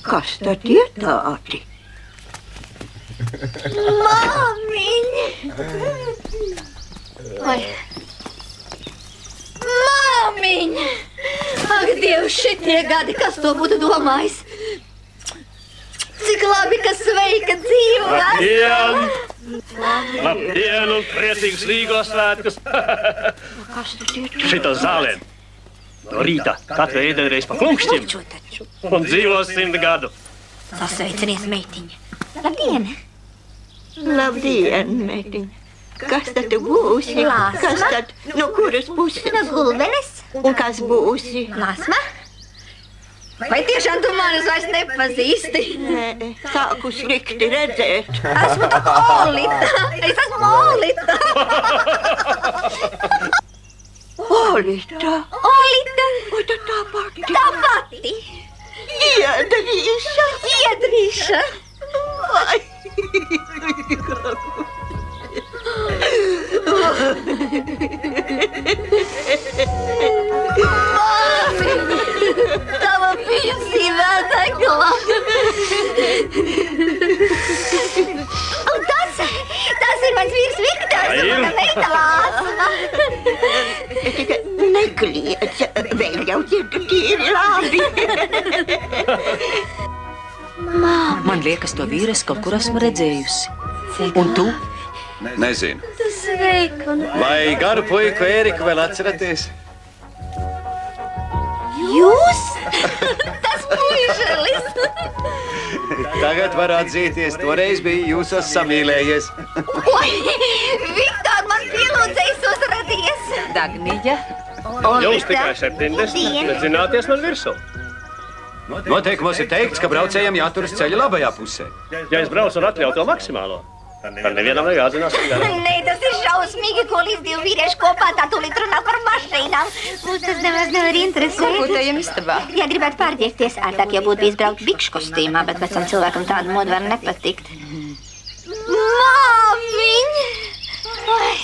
Kas tad ir tādi? Māmiņ! Vai? Māmiņ! Ak, Dievs, šitie gadi, kas to būtu domājis? Cik labi, ka sveika dzīvo! Labdien! Labdien un priecīgus Rīgo svētkus! Kas tad ir tādi? Šito zālēm! No rīta katru ēdienreiz pa klunkšķim un dzīvos 100 gadu. Sasveicinies, meitiņa! Labdien! Labdien, meitiņ! Kas tad tu būsi? Lāsma. Kas tad? No kuras puses? No gulbenes! Un kas būsi? Lāsma? Vai tiešām tu manis vairs nepazīsti? Nē, sāku slikti redzēt. Esmu Olita! Es esmu Olita! Olita! Olita! O, tad tā pati! Tā pati! Iedrīša! Iedrīša! Vai! Tava bijusī vēdekla! Un tas ir mans vīrs Viktors un mana meita Lāsma! Tikai nekliedz, vēl jau dzirdu tīri labi. Man liekas, to vīru es kaut kur esmu redzējusi. Un tu? Nezinu. Sveika! Vai garu puiku Ēriku vēl atceraties? Jūs? Tas puišelis! Tagad var atzīties, toreiz bija jūsos samīlējies. Oi! Viktor, man pielūdzējis uzradies! Dagnija? Jums tikai 70, bet zināties man virsū. Noteikumos ir teikts, ka braucējiem jāturas ceļa labajā pusē. Ja es braucu un atļautu to maksimālo, tad nevienam nejādzinās garu. Nē, tas ir šausmīgi, ko līdz divi vīrieši kopā tā tūlīt runā par mašīnām. Mums tas nemaz nevar interesēt. Ko būtējam istabā? Ja gribētu pārģērbties, ārtāk jau būtu bijis braukt bikšu kostīmā, bet vecam cilvēkam tāda moda var nepatikt. Māmiņ! Ai!